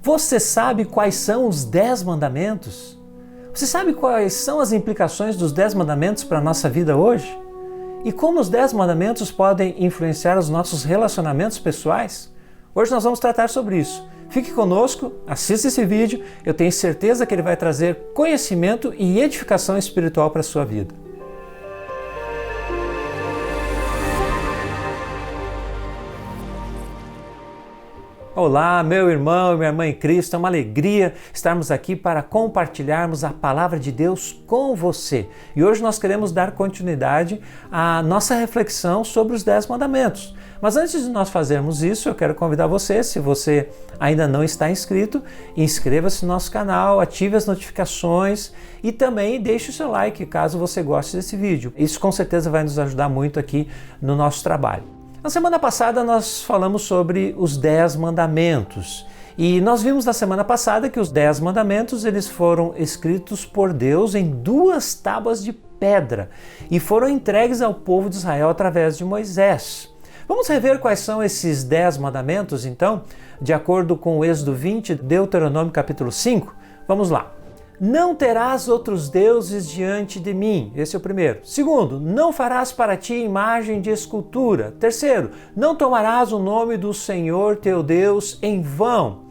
Você sabe quais são os 10 mandamentos? Você sabe quais são as implicações dos 10 mandamentos para a nossa vida hoje? E como os 10 mandamentos podem influenciar os nossos relacionamentos pessoais? Hoje nós vamos tratar sobre isso. Fique conosco, assista esse vídeo, eu tenho certeza que ele vai trazer conhecimento e edificação espiritual para a sua vida. Olá, meu irmão e minha irmã em Cristo, é uma alegria estarmos aqui para compartilharmos a palavra de Deus com você. E hoje nós queremos dar continuidade à nossa reflexão sobre os 10 mandamentos. Mas antes de nós fazermos isso, eu quero convidar você, se você ainda não está inscrito, inscreva-se no nosso canal, ative as notificações e também deixe o seu like caso você goste desse vídeo. Isso com certeza vai nos ajudar muito aqui no nosso trabalho. Na semana passada nós falamos sobre os 10 mandamentos e nós vimos na semana passada que os 10 mandamentos eles foram escritos por Deus em 2 tábuas de pedra e foram entregues ao povo de Israel através de Moisés. Vamos rever quais são esses 10 mandamentos então, de acordo com o Êxodo 20, Deuteronômio capítulo 5? Vamos lá. Não terás outros deuses diante de mim. Esse é o primeiro. Segundo, não farás para ti imagem de escultura. Terceiro, não tomarás o nome do Senhor teu Deus em vão.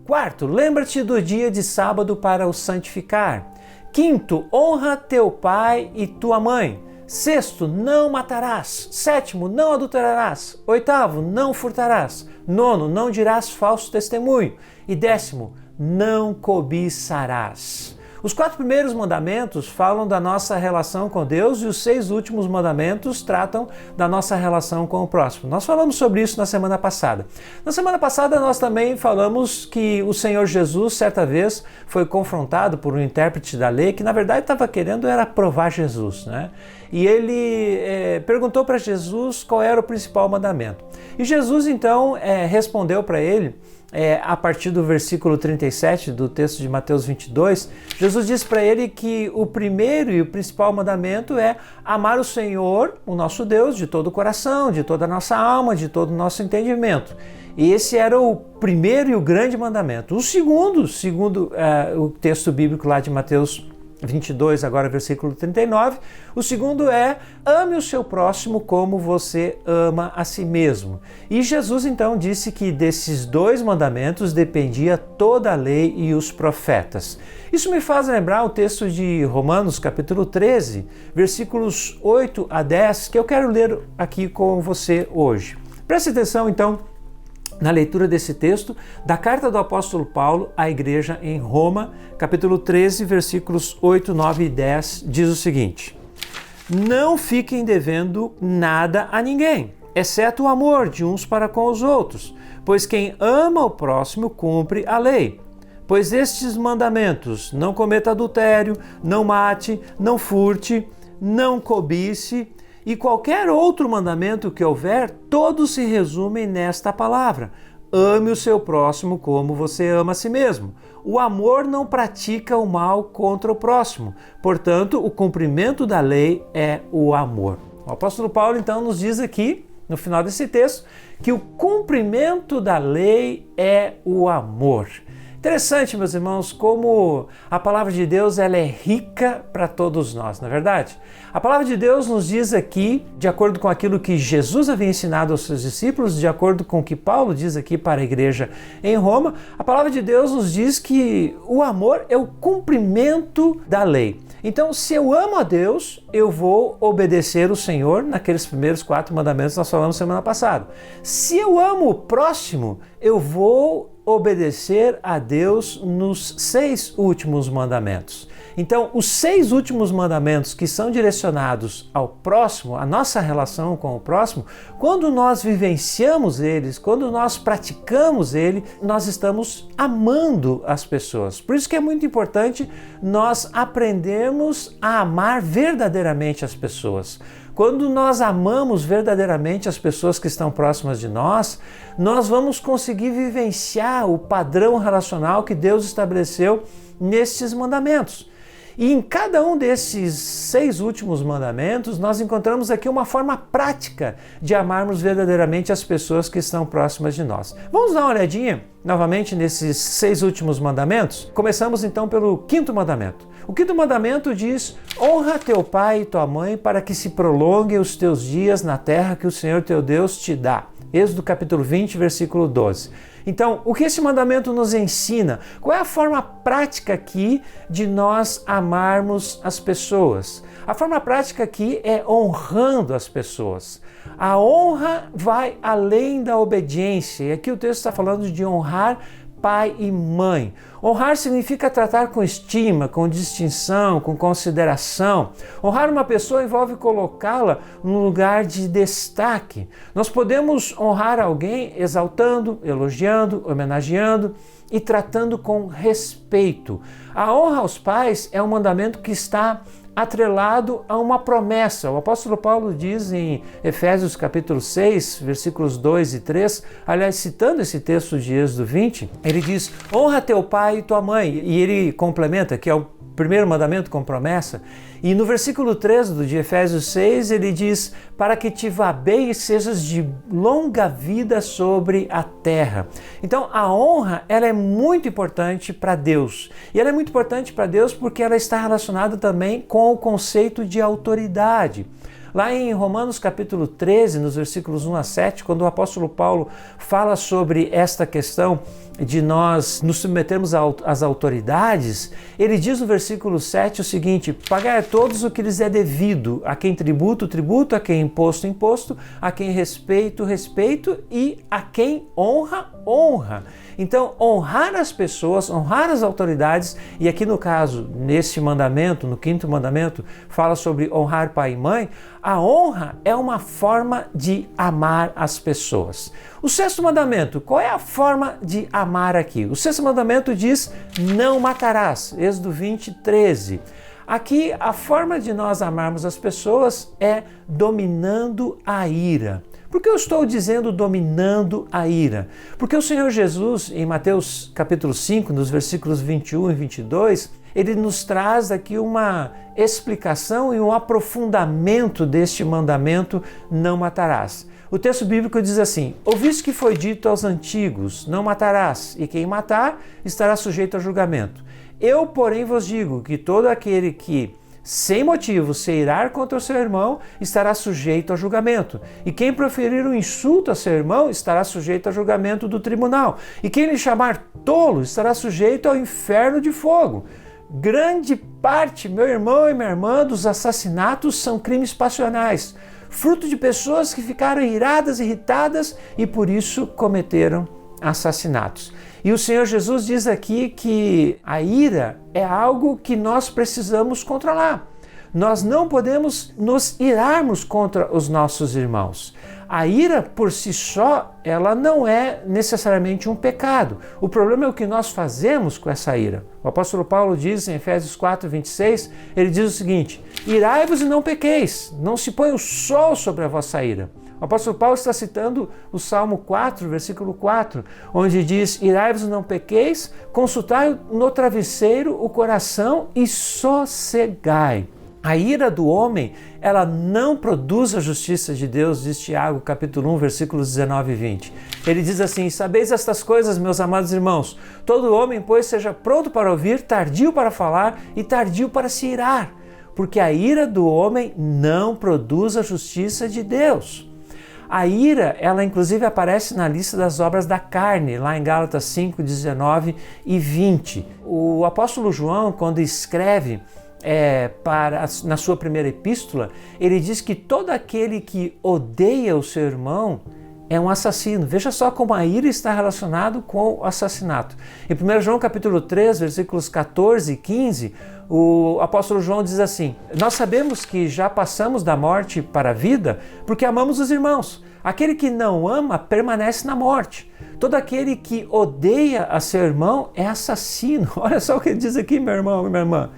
Quarto, lembra-te do dia de sábado para o santificar. Quinto, honra teu pai e tua mãe. Sexto, não matarás. Sétimo, não adulterarás. Oitavo, não furtarás. Nono, não dirás falso testemunho. E décimo, não cobiçarás. Os 4 primeiros mandamentos falam da nossa relação com Deus e os 6 últimos mandamentos tratam da nossa relação com o próximo. Nós falamos sobre isso na semana passada. Na semana passada nós também falamos que o Senhor Jesus certa vez foi confrontado por um intérprete da lei que na verdade estava querendo era provar Jesus, né? E ele perguntou para Jesus qual era o principal mandamento. E Jesus então respondeu para ele, a partir do versículo 37 do texto de Mateus 22, Jesus disse para ele que o primeiro e o principal mandamento é amar o Senhor, o nosso Deus, de todo o coração, de toda a nossa alma, de todo o nosso entendimento. E esse era o primeiro e o grande mandamento. O segundo, segundo o texto bíblico lá de Mateus 22, agora versículo 39, o segundo é ame o seu próximo como você ama a si mesmo. E Jesus então disse que desses 2 mandamentos dependia toda a lei e os profetas. Isso me faz lembrar o texto de Romanos capítulo 13, versículos 8 a 10, que eu quero ler aqui com você hoje. Preste atenção então na leitura desse texto da carta do apóstolo Paulo à igreja em Roma, capítulo 13, versículos 8, 9 e 10, diz o seguinte: não fiquem devendo nada a ninguém, exceto o amor de uns para com os outros, pois quem ama o próximo cumpre a lei. Pois estes mandamentos, não cometa adultério, não mate, não furte, não cobice, e qualquer outro mandamento que houver, todos se resumem nesta palavra: ame o seu próximo como você ama a si mesmo. O amor não pratica o mal contra o próximo, portanto, o cumprimento da lei é o amor. O apóstolo Paulo então nos diz aqui, no final desse texto, que o cumprimento da lei é o amor. Interessante, meus irmãos, como a palavra de Deus ela é rica para todos nós, não é verdade? A palavra de Deus nos diz aqui, de acordo com aquilo que Jesus havia ensinado aos seus discípulos, de acordo com o que Paulo diz aqui para a igreja em Roma, a palavra de Deus nos diz que o amor é o cumprimento da lei. Então, se eu amo a Deus, eu vou obedecer o Senhor naqueles primeiros 4 mandamentos que nós falamos semana passada. Se eu amo o próximo, eu vou obedecer a Deus nos 6 últimos mandamentos. Então, os 6 últimos mandamentos que são direcionados ao próximo, a nossa relação com o próximo, quando nós vivenciamos eles, quando nós praticamos ele, nós estamos amando as pessoas. Por isso que é muito importante nós aprendermos a amar verdadeiramente as pessoas. Quando nós amamos verdadeiramente as pessoas que estão próximas de nós, nós vamos conseguir vivenciar o padrão relacional que Deus estabeleceu nestes mandamentos. E em cada um desses 6 últimos mandamentos, nós encontramos aqui uma forma prática de amarmos verdadeiramente as pessoas que estão próximas de nós. Vamos dar uma olhadinha novamente nesses 6 últimos mandamentos? Começamos então pelo 5º mandamento. O 5º mandamento diz: honra teu pai e tua mãe para que se prolonguem os teus dias na terra que o Senhor teu Deus te dá. Êxodo capítulo 20, versículo 12. Então, o que esse mandamento nos ensina? Qual é a forma prática aqui de nós amarmos as pessoas? A forma prática aqui é honrando as pessoas. A honra vai além da obediência. E aqui o texto está falando de honrar pai e mãe. Honrar significa tratar com estima, com distinção, com consideração. Honrar uma pessoa envolve colocá-la num lugar de destaque. Nós podemos honrar alguém exaltando, elogiando, homenageando e tratando com respeito. A honra aos pais é um mandamento que está atrelado a uma promessa. O apóstolo Paulo diz em Efésios capítulo 6, versículos 2 e 3, aliás, citando esse texto de Êxodo 20, ele diz: honra teu pai e tua mãe. E ele complementa que é o primeiro mandamento com promessa. E no versículo 13 de Efésios 6, ele diz: para que te vá bem e sejas de longa vida sobre a terra. Então, a honra, ela é muito importante para Deus. E ela é muito importante para Deus porque ela está relacionada também com o conceito de autoridade. Lá em Romanos capítulo 13, nos versículos 1 a 7, quando o apóstolo Paulo fala sobre esta questão de nós nos submetermos às autoridades, ele diz no versículo 7 o seguinte: pagai a todos o que lhes é devido, a quem tributo, tributo, a quem imposto, imposto, a quem respeito, respeito e a quem honra, honra. Então, honrar as pessoas, honrar as autoridades, e aqui no caso, nesse mandamento, no 5º mandamento, fala sobre honrar pai e mãe. A honra é uma forma de amar as pessoas. O 6º mandamento, qual é a forma de amar aqui? O 6º mandamento diz: não matarás, Êxodo 20, 13. Aqui, a forma de nós amarmos as pessoas é dominando a ira. Por que eu estou dizendo dominando a ira? Porque o Senhor Jesus, em Mateus capítulo 5, nos versículos 21 e 22, ele nos traz aqui uma explicação e um aprofundamento deste mandamento: não matarás. O texto bíblico diz assim: ouviste que foi dito aos antigos, não matarás, e quem matar estará sujeito a julgamento. Eu, porém, vos digo que todo aquele que sem motivo se irar contra o seu irmão estará sujeito a julgamento. E quem proferir um insulto a seu irmão estará sujeito a julgamento do tribunal. E quem lhe chamar tolo estará sujeito ao inferno de fogo. Grande parte, meu irmão e minha irmã, dos assassinatos são crimes passionais, fruto de pessoas que ficaram iradas, irritadas e por isso cometeram assassinatos. E o Senhor Jesus diz aqui que a ira é algo que nós precisamos controlar. Nós não podemos nos irarmos contra os nossos irmãos. A ira por si só, ela não é necessariamente um pecado. O problema é o que nós fazemos com essa ira. O apóstolo Paulo diz em Efésios 4, 26, ele diz o seguinte: irai-vos e não pequeis, não se põe o sol sobre a vossa ira. O apóstolo Paulo está citando o Salmo 4, versículo 4, onde diz: irai-vos e não pequeis, consultai no travesseiro o coração e sossegai. A ira do homem, ela não produz a justiça de Deus, diz Tiago, capítulo 1, versículos 19 e 20. Ele diz assim: sabeis estas coisas, meus amados irmãos, todo homem, pois, seja pronto para ouvir, tardio para falar e tardio para se irar, porque a ira do homem não produz a justiça de Deus. A ira, ela inclusive aparece na lista das obras da carne, lá em Gálatas 5, 19 e 20. O apóstolo João, quando escreve na sua primeira epístola, ele diz que todo aquele que odeia o seu irmão é um assassino. Veja só como a ira está relacionado com o assassinato. Em 1 João capítulo 3, versículos 14 e 15, o apóstolo João diz assim: nós sabemos que já passamos da morte para a vida porque amamos os irmãos. Aquele que não ama permanece na morte. Todo aquele que odeia a seu irmão é assassino. Olha só o que ele diz aqui, meu irmão e minha irmã.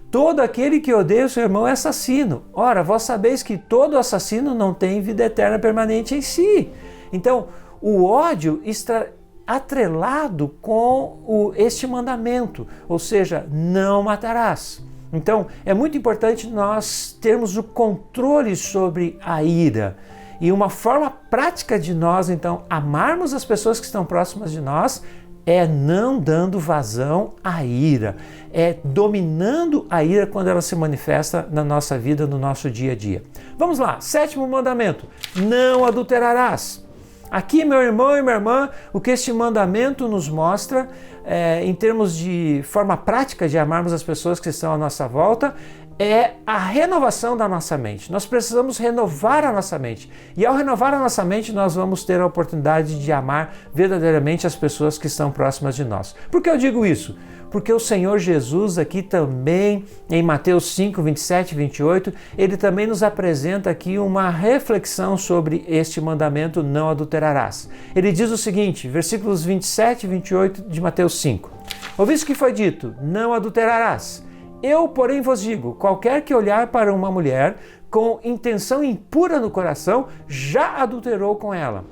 Todo aquele que odeia o seu irmão é assassino. Ora, vós sabeis que todo assassino não tem vida eterna permanente em si. Então, o ódio está atrelado com este mandamento, ou seja, não matarás. Então, é muito importante nós termos o controle sobre a ira. E uma forma prática de nós, então, amarmos as pessoas que estão próximas de nós é não dando vazão à ira, é dominando a ira quando ela se manifesta na nossa vida, no nosso dia a dia. Vamos lá, 7º mandamento, não adulterarás. Aqui, meu irmão e minha irmã, o que este mandamento nos mostra, em termos de forma prática de amarmos as pessoas que estão à nossa volta, é a renovação da nossa mente. Nós precisamos renovar a nossa mente. E ao renovar a nossa mente, nós vamos ter a oportunidade de amar verdadeiramente as pessoas que estão próximas de nós. Por que eu digo isso? Porque o Senhor Jesus aqui também, em Mateus 5, 27 e 28, ele também nos apresenta aqui uma reflexão sobre este mandamento, não adulterarás. Ele diz o seguinte, versículos 27 e 28 de Mateus 5. Ouviste que foi dito, não adulterarás. Eu, porém, vos digo, qualquer que olhar para uma mulher com intenção impura no coração, já adulterou com ela.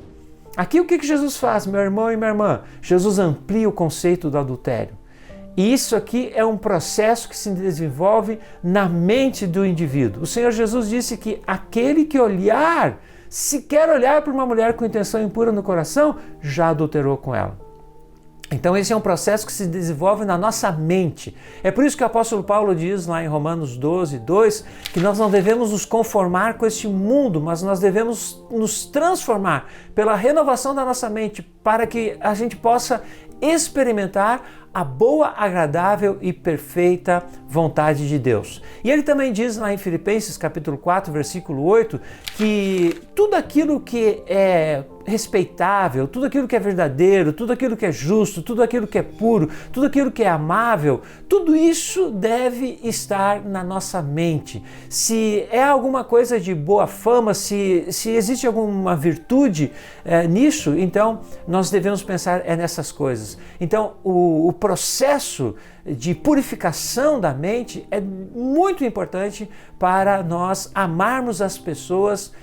Aqui o que Jesus faz, meu irmão e minha irmã? Jesus amplia o conceito do adultério. E isso aqui é um processo que se desenvolve na mente do indivíduo. O Senhor Jesus disse que aquele que olhar, se quer olhar para uma mulher com intenção impura no coração, já adulterou com ela. Então esse é um processo que se desenvolve na nossa mente. É por isso que o apóstolo Paulo diz lá em Romanos 12, 2, que nós não devemos nos conformar com este mundo, mas nós devemos nos transformar pela renovação da nossa mente para que a gente possa experimentar a boa, agradável e perfeita vontade de Deus. E ele também diz lá em Filipenses capítulo 4, versículo 8, que tudo aquilo que é respeitável, tudo aquilo que é verdadeiro, tudo aquilo que é justo, tudo aquilo que é puro, tudo aquilo que é amável, tudo isso deve estar na nossa mente. Se é alguma coisa de boa fama, se existe alguma virtude nisso, então nós devemos pensar nessas coisas. Então o processo de purificação da mente é muito importante para nós amarmos as pessoas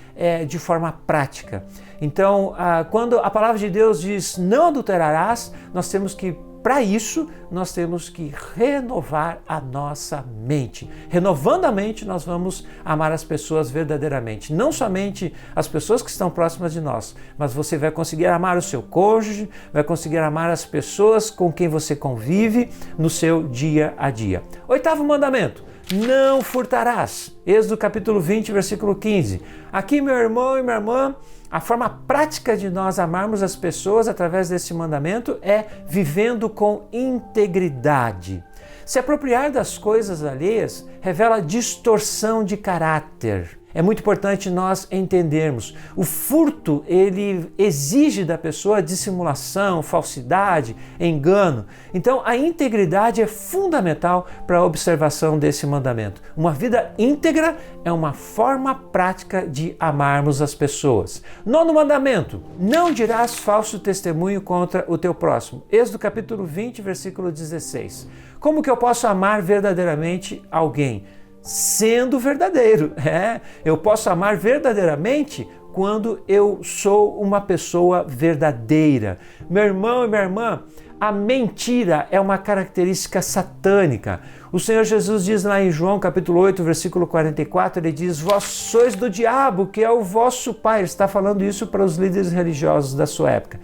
de forma prática. Então, quando a palavra de Deus diz não adulterarás, nós temos que, para isso, nós temos que renovar a nossa mente. Renovando a mente, nós vamos amar as pessoas verdadeiramente. Não somente as pessoas que estão próximas de nós, mas você vai conseguir amar o seu cônjuge, vai conseguir amar as pessoas com quem você convive no seu dia a dia. 8º mandamento. Não furtarás. Êxodo capítulo 20, versículo 15. Aqui, meu irmão e minha irmã, a forma prática de nós amarmos as pessoas através desse mandamento é vivendo com integridade. Se apropriar das coisas alheias revela distorção de caráter. É muito importante nós entendermos. O furto, ele exige da pessoa dissimulação, falsidade, engano. Então, a integridade é fundamental para a observação desse mandamento. Uma vida íntegra é uma forma prática de amarmos as pessoas. 9º mandamento, não dirás falso testemunho contra o teu próximo. Êxodo capítulo 20, versículo 16. Como que eu posso amar verdadeiramente alguém? Sendo verdadeiro. Eu posso amar verdadeiramente quando eu sou uma pessoa verdadeira. Meu irmão e minha irmã, a mentira é uma característica satânica. O Senhor Jesus diz lá em João capítulo 8, versículo 44, ele diz, vós sois do diabo, que é o vosso pai. Ele está falando isso para os líderes religiosos da sua época.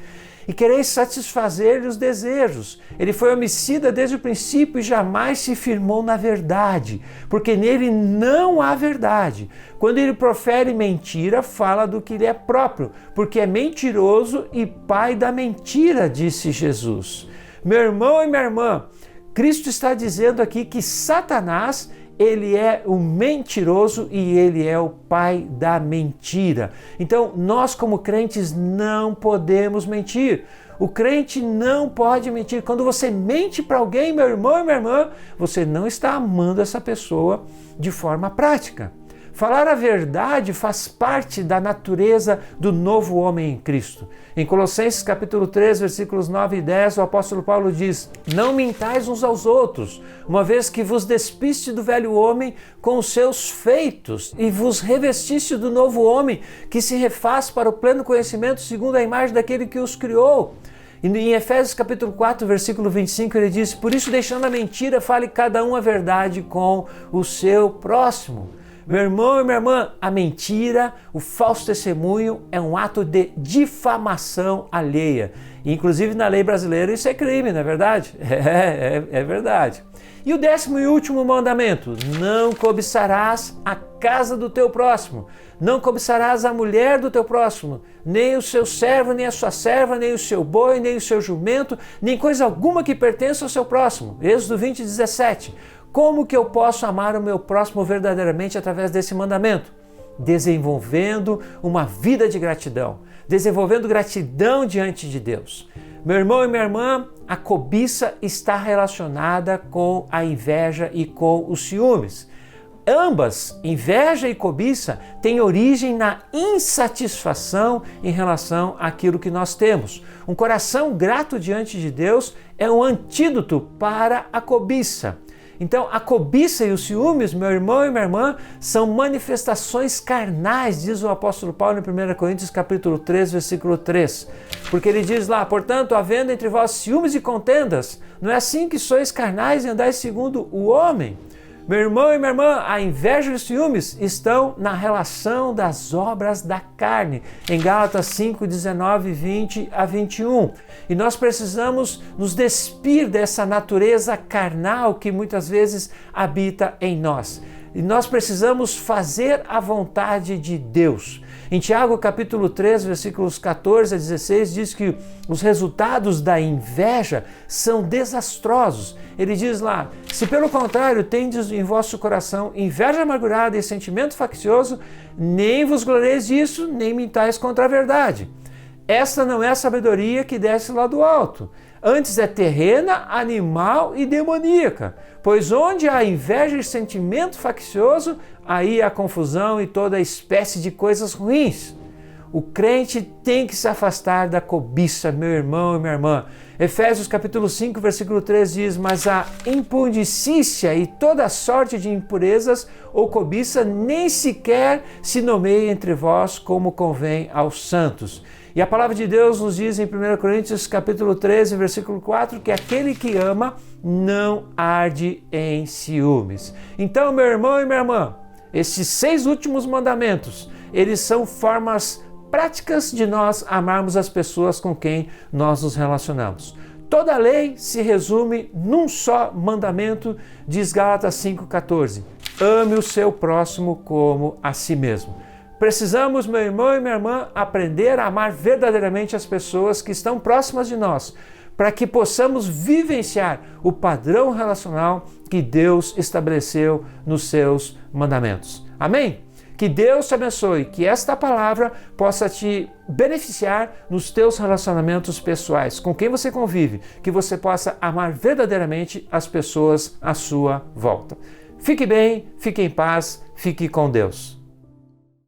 E quereis satisfazer-lhe os desejos. Ele foi homicida desde o princípio e jamais se firmou na verdade, porque nele não há verdade. Quando ele profere mentira, fala do que lhe é próprio, porque é mentiroso e pai da mentira, disse Jesus. Meu irmão e minha irmã, Cristo está dizendo aqui que Satanás, ele é o mentiroso e ele é o pai da mentira. Então, nós como crentes não podemos mentir. O crente não pode mentir. Quando você mente para alguém, meu irmão e minha irmã, você não está amando essa pessoa de forma prática. Falar a verdade faz parte da natureza do novo homem em Cristo. Em Colossenses capítulo 3, versículos 9 e 10, o apóstolo Paulo diz, não mintais uns aos outros, uma vez que vos despiste do velho homem com os seus feitos e vos revestiste do novo homem que se refaz para o pleno conhecimento segundo a imagem daquele que os criou. E em Efésios capítulo 4, versículo 25, ele diz: por isso, deixando a mentira, fale cada um a verdade com o seu próximo. Meu irmão e minha irmã, a mentira, o falso testemunho é um ato de difamação alheia. Inclusive na lei brasileira isso é crime, não é verdade? É verdade. E o 10º e último mandamento: não cobiçarás a casa do teu próximo, não cobiçarás a mulher do teu próximo, nem o seu servo, nem a sua serva, nem o seu boi, nem o seu jumento, nem coisa alguma que pertença ao seu próximo. Êxodo 20, 17. Como que eu posso amar o meu próximo verdadeiramente através desse mandamento? Desenvolvendo uma vida de gratidão, desenvolvendo gratidão diante de Deus. Meu irmão e minha irmã, a cobiça está relacionada com a inveja e com os ciúmes. Ambas, inveja e cobiça, têm origem na insatisfação em relação àquilo que nós temos. Um coração grato diante de Deus é um antídoto para a cobiça. Então, a cobiça e os ciúmes, meu irmão e minha irmã, são manifestações carnais, diz o apóstolo Paulo em 1 Coríntios capítulo 3, versículo 3. Porque ele diz lá: portanto, havendo entre vós ciúmes e contendas, não é assim que sois carnais e andais segundo o homem? Meu irmão e minha irmã, a inveja e os ciúmes estão na relação das obras da carne, em Gálatas 5, 19, 20 a 21. E nós precisamos nos despir dessa natureza carnal que muitas vezes habita em nós. E nós precisamos fazer a vontade de Deus. Em Tiago capítulo 3, versículos 14 a 16, diz que os resultados da inveja são desastrosos. Ele diz lá: se pelo contrário tendes em vosso coração inveja amargurada e sentimento faccioso, nem vos glorieis disso, nem mintais contra a verdade. Esta não é a sabedoria que desce lá do alto, antes é terrena, animal e demoníaca. Pois onde há inveja e sentimento faccioso, aí há confusão e toda espécie de coisas ruins. O crente tem que se afastar da cobiça, meu irmão e minha irmã. Efésios capítulo 5, versículo 3 diz: mas a impudicícia e toda sorte de impurezas ou cobiça nem sequer se nomeia entre vós como convém aos santos. E a palavra de Deus nos diz em 1 Coríntios capítulo 13, versículo 4, que aquele que ama não arde em ciúmes. Então, meu irmão e minha irmã, esses 6 últimos mandamentos, eles são formas práticas de nós amarmos as pessoas com quem nós nos relacionamos. Toda a lei se resume num só mandamento, diz Gálatas 5,14. Ame o seu próximo como a si mesmo. Precisamos, meu irmão e minha irmã, aprender a amar verdadeiramente as pessoas que estão próximas de nós, para que possamos vivenciar o padrão relacional que Deus estabeleceu nos seus mandamentos. Amém? Que Deus te abençoe, que esta palavra possa te beneficiar nos teus relacionamentos pessoais, com quem você convive, que você possa amar verdadeiramente as pessoas à sua volta. Fique bem, fique em paz, fique com Deus.